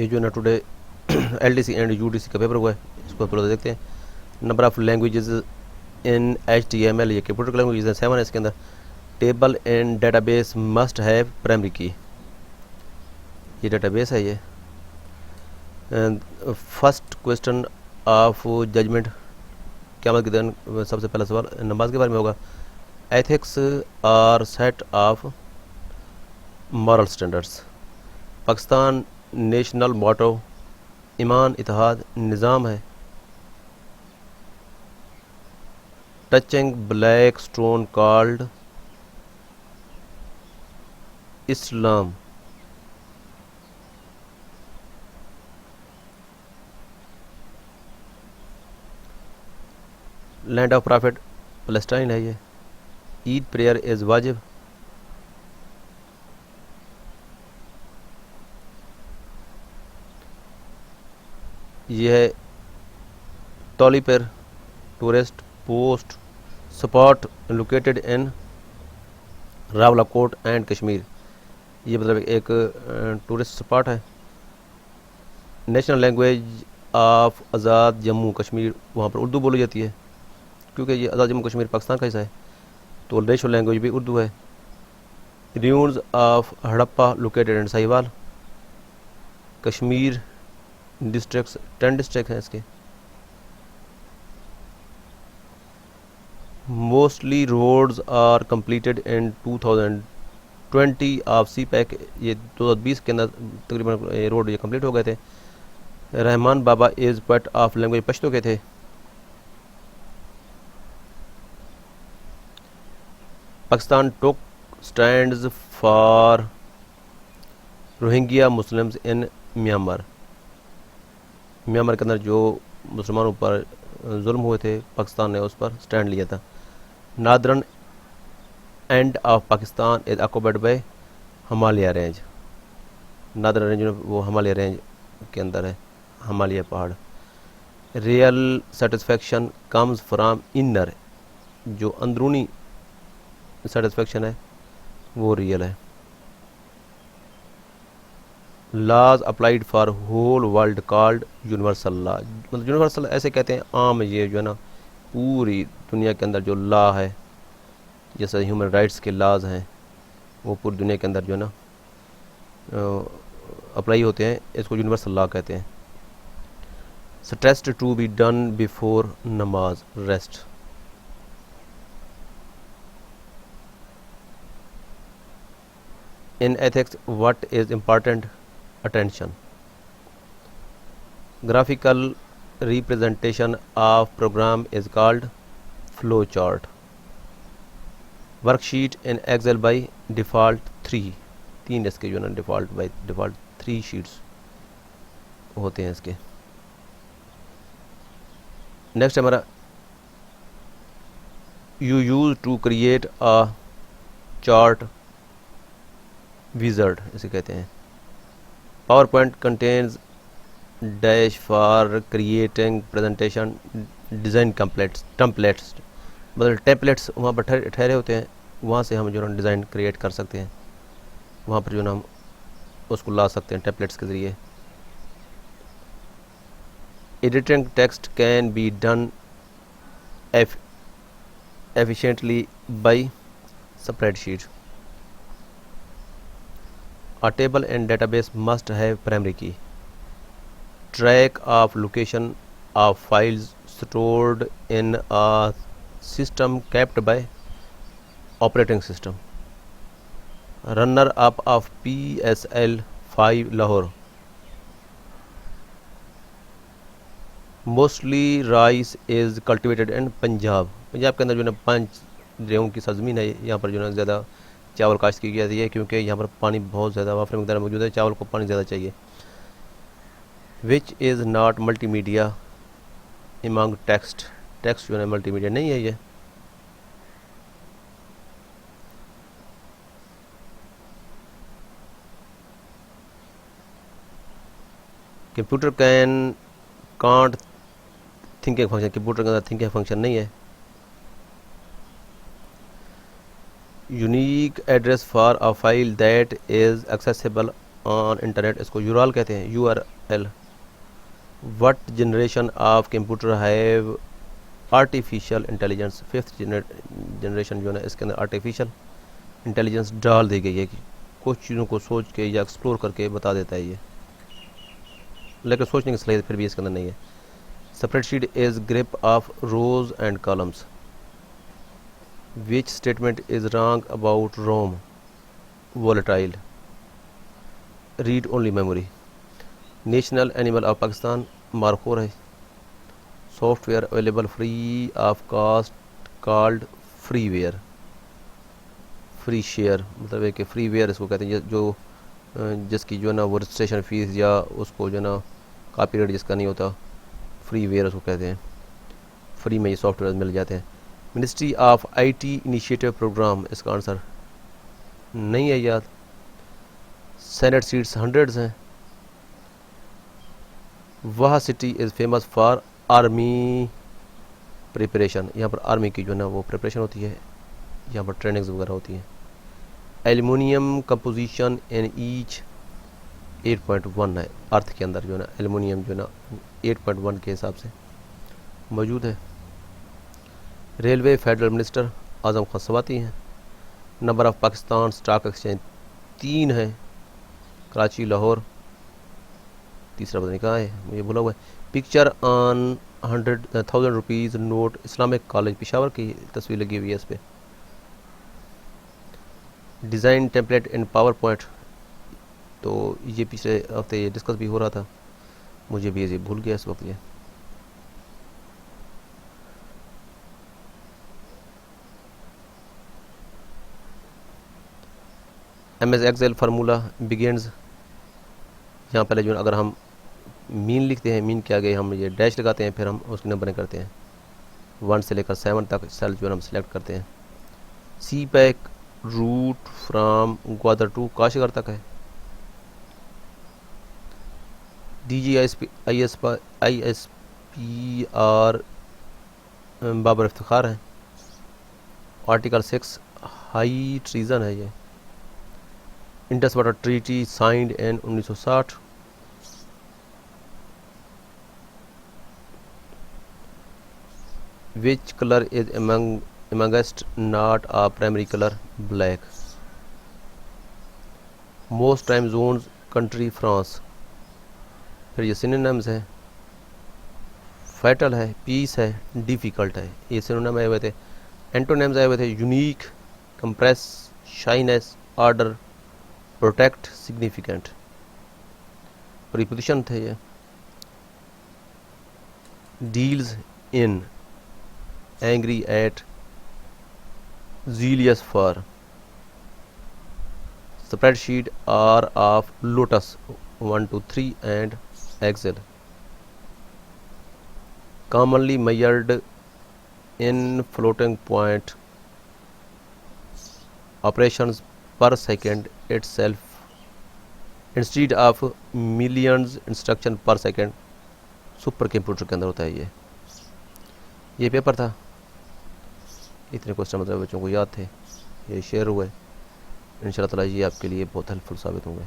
ये जो ना टुडे एलडीसी एंड यूडीसी का पेपर हुआ है, इसको थोड़ा देखते हैं। Number of languages in HTML, ये कंप्यूटर लैंग्वेज है 7 है इसके अंदर। Table and database must have primary की, ये डेटाबेस है ये। फर्स्ट क्वेश्चन ऑफ जजमेंट, क़यामत के दिन सबसे पहला सवाल नमाज के बारे में होगा। Ethics are set of moral standards. Pakistan national motto ईमान इत्तेहाद निज़ाम है। Touching black stone called Islam. Land of prophet Palestine है ये। ईद प्रेयर इज़ वाजिब। ये है तौली पर tourist post spot located in Rawalakot and Kashmir, ये मतलब एक टूरिस्ट स्पॉट है। नेशनल लैंग्वेज ऑफ आज़ाद जम्मू कश्मीर, वहाँ पर उर्दू बोली जाती है क्योंकि ये आज़ाद जम्मू कश्मीर पाकिस्तान का हिस्सा है, तो नेशनल लैंग्वेज भी उर्दू है। Ruins of Harappa located in Sahiwal, Kashmir districts 10 district हैं इसके। Mostly roads are completed in 2020 of CPEC, ये 2020 के अंदर तकरीबन रोड ये कंप्लीट हो गए थे। Rahman Baba is poet of language, Pashto के थे। Pakistan took stands for Rohingya Muslims in Myanmar, Myanmar के अंदर जो मुसलमानों पर जुल्म हुए थे पाकिस्तान ने उस पर स्टैंड लिया था। Northern end of Pakistan is occupied by Himalaya range, northern range वो हिमालय रेंज के अंदर है, हिमालय पहाड़। Real satisfaction comes from inner, जो अंदरूनी सेटिस्फेक्शन है वो रियल है। Laws applied for whole world called universal law, मतलब यूनिवर्सल ऐसे कहते हैं आम, ये जो है ना पूरी दुनिया के अंदर जो लॉ है, जैसे ह्यूमन राइट्स के लॉज हैं वो पूरी दुनिया के अंदर जो है ना अप्लाई होते हैं, इसको यूनिवर्सल लॉ कहते हैं। Stressed to be done before namaz rest. In ethics what is important attention. Graphical representation of program is called flow chart. Worksheet in Excel by default 3 इसके जो है डिफ़ॉल्ट 3 शीट्स होते हैं इसके। नेक्स्ट हमारा you use to create a chart wizard, इसे कहते हैं। PowerPoint contains dash for creating presentation design templates, मतलब टेम्पलेट्स वहाँ पर ठहरे होते हैं, वहाँ से हम जो है डिज़ाइन क्रिएट कर सकते हैं, वहाँ पर जो है हम उसको ला सकते हैं टेम्पलेट्स के ज़रिए। Editing text can be done efficiently by spreadsheet. A table and database must have primary key. Track of location of files stored in a system kept by operating system. Runner up of PSL 5 Lahore. Mostly rice is cultivated in Punjab के अंदर जो है 5 गेहूँ की सरजमीन है, यहाँ पर जो है ज़्यादा चावल काश्त की जाती है क्योंकि यहाँ पर पानी बहुत ज़्यादा वाफर मकदार में मौजूद है, चावल को पानी ज़्यादा चाहिए। Which is not multimedia among text, text जो है मल्टीमीडिया नहीं है ये। Computer can't thinking function, computer के अंदर थिंकिंग फंक्शन नहीं है। Unique address for a file that is accessible on internet, इसको यूआरएल कहते हैं, URL. What generation of computer have artificial intelligence, fifth generation जो है ना इसके अंदर आर्टिफिशियल इंटेलिजेंस डाल दी गई है कि कुछ चीज़ों को सोच के या एक्सप्लोर करके बता देता है ये, लेकिन सोचने की सलाहियत फिर भी इसके अंदर नहीं है। Spreadsheet is grip of rows and columns, which statement is wrong about ROM, volatile, read only memory, national animal of Pakistan markhor है, software available free of cost called freeware, free share मतलब है कि फ्री वेयर इसको कहते हैं जो जिसकी जो है ना वो रजिस्ट्रेशन फ़ीस या उसको जो है ना कॉपीराइट जिसका नहीं होता, फ्री वेयर उसको कहते हैं, फ्री में ये सॉफ्टवेयर मिल जाते हैं। Ministry of IT initiative programme, इसका आंसर नहीं है याद। सेनेट सीट्स हंड्रेड्स हैं। वह city is famous for army preparation, यहाँ पर आर्मी की जो है ना वो प्रिपरेशन होती है, यहाँ पर ट्रेनिंग्स वगैरह होती हैं। एल्युमिनियम कंपोजिशन इन ईच 8.1 है, अर्थ के अंदर जो है ना एल्युमिनियम जो है ना 8.1 के हिसाब से मौजूद है। Railway federal minister Azam Khan सवाती हैं। Number of Pakistan stock exchange 3 है, कराची, लाहौर, तीसरा पता नहीं कहाँ है मुझे भूला हुआ है। Picture on 100,000 rupees note, Islamic college Peshawar की तस्वीर लगी हुई है इस पर। डिज़ाइन टेम्पलेट इन पावर पॉइंट, तो ये पिछले हफ्ते डिस्कस भी हो रहा था, मुझे भी ये भूल गया इस वक्त ये। MS एक्सेल फार्मूला बिगिनस, यहाँ पहले जो अगर हम मीन लिखते हैं, मीन के आगे हम ये डैश लगाते हैं, फिर हम उसकी नंबरिंग करते हैं 1 से लेकर 7 तक सेल जो है हम सिलेक्ट करते हैं। CPEC route from Gwadar to Kashgar तक है। DGISPR बाबर इफ्तिखार है। आर्टिकल 6 हाई ट्रीजन है ये। Indus water treaty signed in 1960। Which colour is amongst not a primary color, black. Most time zones country France। फिर ये synonyms है, fatal है, peace है, difficult है, ये synonym आए हुए थे। Antonyms आए हुए थे, unique, compress, shyness, order, protect, significant। preposition थे ये, deals in, angry at, zealous for। spreadsheet are of lotus 1 to 3 and excel। commonly measured in floating point operations per second itself instead of millions instruction per second। Super computer के अंदर होता है ये paper था, इतने question मतलब बच्चों को याद थे, ये शेयर हुए। इंशाल्लाह ताला ये आपके लिए बहुत हेल्पफुल साबित होंगे।